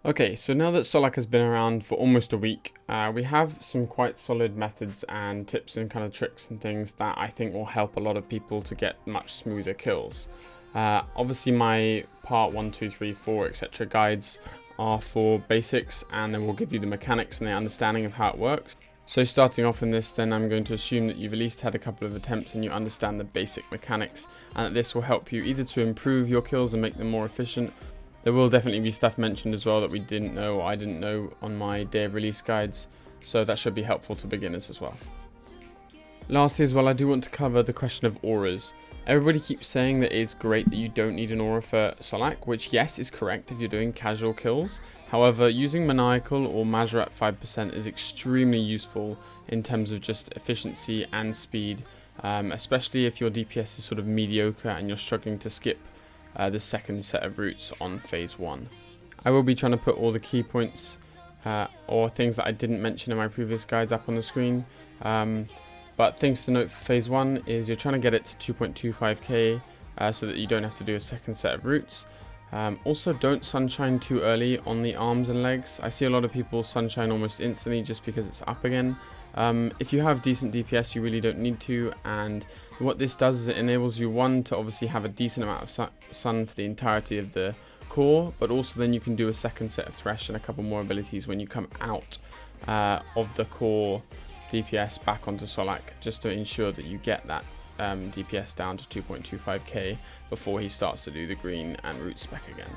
Okay, so now that Solak has been around for almost a week, we have some quite solid methods and tips and kind of tricks and things that I think will help a lot of people to get much smoother kills. Obviously my part 1, 2, 3, 4, etc. guides are for basics, and then we'll give you the mechanics and the understanding of how it works. So starting off in this, then I'm going to assume that you've at least had a couple of attempts and you understand the basic mechanics, and that this will help you either to improve your kills and make them more efficient. There will definitely be stuff mentioned as well that we didn't know or I didn't know on my day of release guides, so that should be helpful to beginners as well. Lastly as well, I do want to cover the question of auras. Everybody keeps saying that it's great that you don't need an aura for Solak, which yes is correct if you're doing casual kills. However, using Maniacal or Majorat 5% is extremely useful in terms of just efficiency and speed, especially if your DPS is sort of mediocre and you're struggling to skip the second set of routes on phase 1. I will be trying to put all the key points or things that I didn't mention in my previous guides up on the screen. But things to note for phase 1 is you're trying to get it to 2.25k so that you don't have to do a second set of routes. Also, don't sunshine too early on the arms and legs. I see a lot of people sunshine almost instantly just because it's up again. If you have decent DPS, you really don't need to, and what this does is it enables you, one, to obviously have a decent amount of sun for the entirety of the core, but also then you can do a second set of Thresh and a couple more abilities when you come out of the core DPS back onto Solak, just to ensure that you get that DPS down to 2.25k before he starts to do the green and root spec again.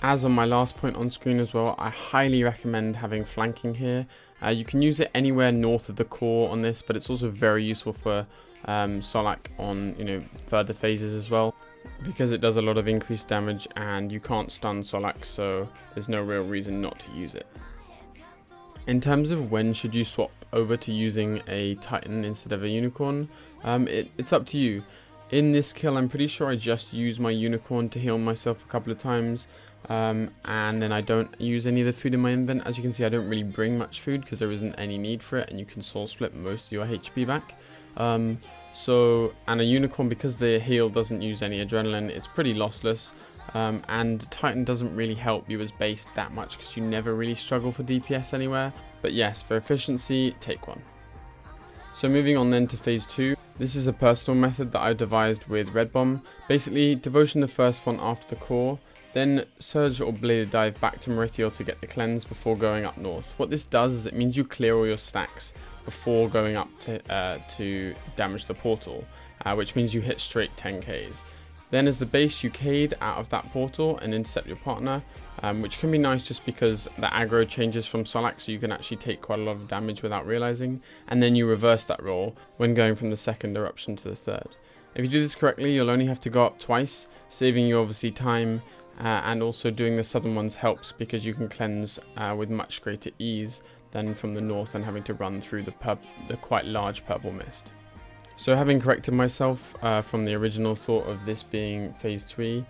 As on my last point on screen as well, I highly recommend having flanking here. You can use it anywhere north of the core on this, but it's also very useful for Solak on further phases as well, because it does a lot of increased damage and you can't stun Solak, so there's no real reason not to use it. In terms of when should you swap over to using a Titan instead of a Unicorn, it's up to you. In this kill, I'm pretty sure I just use my Unicorn to heal myself a couple of times, and then I don't use any of the food in my invent. As you can see, I don't really bring much food because there isn't any need for it, and you can soul split most of your HP back. And a Unicorn, because the heal doesn't use any adrenaline, it's pretty lossless. And Titan doesn't really help you as base that much because you never really struggle for DPS anywhere. But yes, for efficiency, take one. So moving on then to phase 2. This is a personal method that I devised with Red Bomb. Basically, Devotion the first font after the core, then Surge or Bladed Dive back to Merithiel to get the cleanse before going up north. What this does is it means you clear all your stacks before going up to damage the portal, which means you hit straight 10ks. Then as the base, you Cade out of that portal and intercept your partner, which can be nice just because the aggro changes from Solak, so you can actually take quite a lot of damage without realizing, and then you reverse that roll when going from the second eruption to the third. If you do this correctly, you'll only have to go up twice, saving you obviously time, and also doing the southern ones helps because you can cleanse with much greater ease than from the north and having to run through the quite large purple mist. So having corrected myself from the original thought of this being phase 3,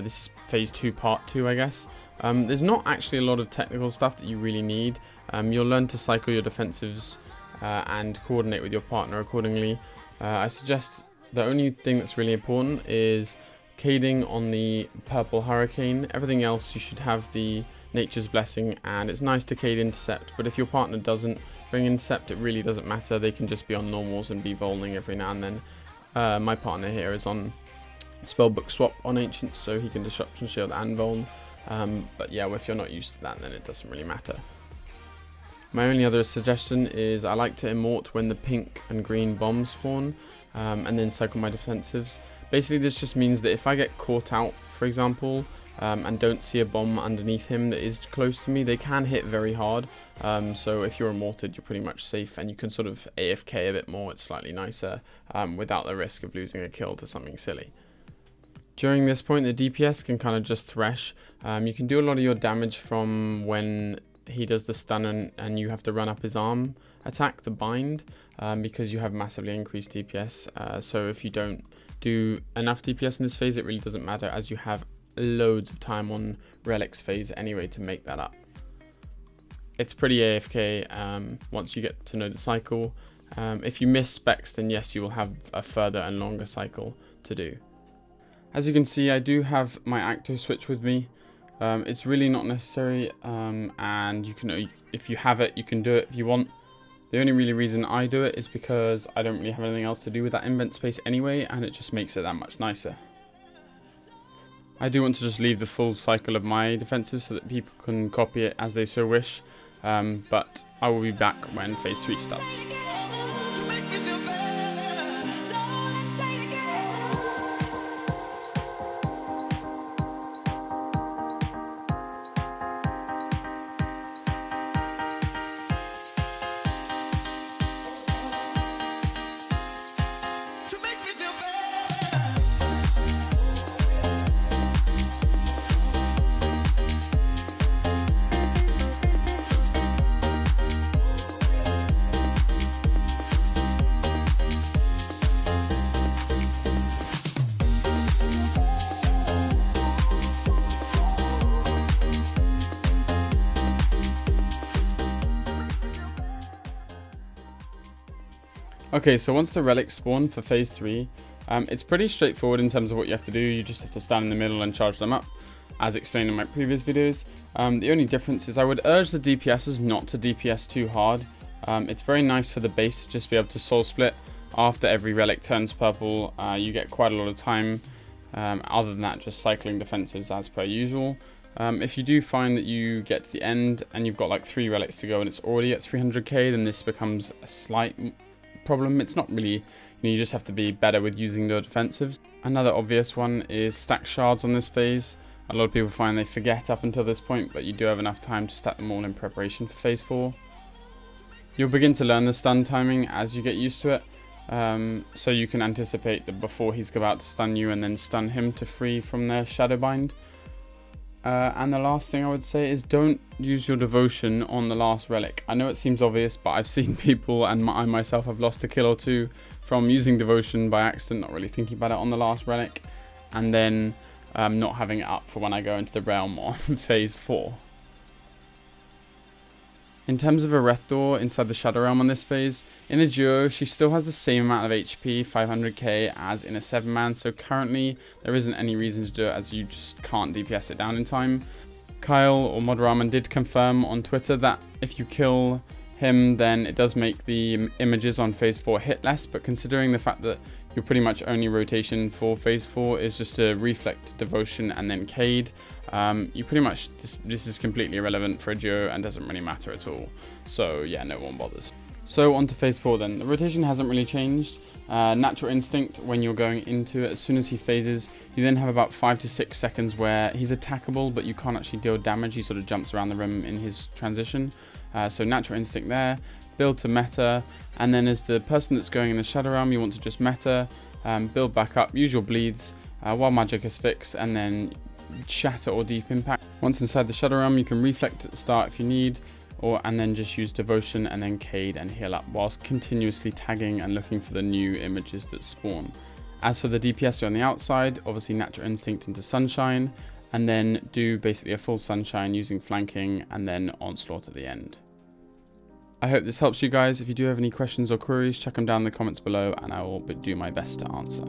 this is phase 2 part 2 I guess. There's not actually a lot of technical stuff that you really need. You'll learn to cycle your defensives and coordinate with your partner accordingly. I suggest the only thing that's really important is cading on the purple hurricane. Everything else you should have the Nature's Blessing, and it's nice to cade intercept, but if your partner doesn't bring intercept, it really doesn't matter. They can just be on normals and be volning every now and then. My partner here is on spellbook swap on ancients, so he can disruption shield and voln, but yeah, if you're not used to that, then it doesn't really matter. My only other suggestion is I like to immort when the pink and green bombs spawn, and then cycle my defensives. Basically this just means that if I get caught out, for example, and don't see a bomb underneath him that is close to me, they can hit very hard. So if you're immorted, you're pretty much safe, and you can sort of AFK a bit more. It's slightly nicer without the risk of losing a kill to something silly. During this point, the DPS can kind of just thresh. You can do a lot of your damage from when he does the stun and you have to run up his arm attack, the bind, because you have massively increased DPS. So if you don't do enough DPS in this phase, it really doesn't matter, as you have loads of time on Relic's phase anyway to make that up. It's pretty AFK once you get to know the cycle. If you miss specs, then yes, you will have a further and longer cycle to do. As you can see, I do have my active switch with me. It's really not necessary, and you can, if you have it, you can do it if you want. The only really reason I do it is because I don't really have anything else to do with that indent space anyway, and it just makes it that much nicer. I do want to just leave the full cycle of my defensive so that people can copy it as they so wish, but I will be back when phase 3 starts. Okay, so once the relics spawn for phase 3, it's pretty straightforward in terms of what you have to do. You just have to stand in the middle and charge them up, as explained in my previous videos. The only difference is I would urge the DPSs not to DPS too hard. It's very nice for the base to just be able to soul split after every relic turns purple. You get quite a lot of time, other than that, just cycling defensives as per usual. If you do find that you get to the end and you've got like 3 relics to go and it's already at 300k, then this becomes a slight problem. It's not really, you just have to be better with using the defensives. Another obvious one is stack shards on this phase. A lot of people find they forget up until this point, but you do have enough time to stack them all in preparation for phase 4. You'll begin to learn the stun timing as you get used to it, so you can anticipate that before he's about to stun you and then stun him to free from their shadow bind. And the last thing I would say is don't use your devotion on the last relic. I know it seems obvious, but I've seen people, and I myself have lost a kill or two from using devotion by accident, not really thinking about it on the last relic, and then not having it up for when I go into the realm on phase 4. In terms of a Rethdor inside the Shadow Realm on this phase, in a duo, she still has the same amount of HP, 500k, as in a 7-man, so currently there isn't any reason to do it as you just can't DPS it down in time. Kyle or Modraman did confirm on Twitter that if you kill him, then it does make the images on phase 4 hit less, but considering the fact that your pretty much only rotation for phase 4 is just to reflect devotion and then Cade, you pretty much, this is completely irrelevant for a duo and doesn't really matter at all. So yeah, no one bothers. So on to phase 4 then. The rotation hasn't really changed. Natural Instinct, when you're going into it, as soon as he phases, you then have about 5 to 6 seconds where he's attackable, but you can't actually deal damage. He sort of jumps around the room in his transition. So Natural Instinct there, build to meta, and then as the person that's going in the Shadow Realm, you want to just meta, build back up, use your bleeds, while magic is fixed, and then shatter or deep impact. Once inside the Shadow Realm, you can reflect at the start if you need, and then just use devotion and then Cade and heal up whilst continuously tagging and looking for the new images that spawn. As for the DPS on the outside, obviously Natural Instinct into Sunshine, and then do basically a full Sunshine using flanking and then Onslaught at the end. I hope this helps you guys. If you do have any questions or queries, check them down in the comments below and I will do my best to answer.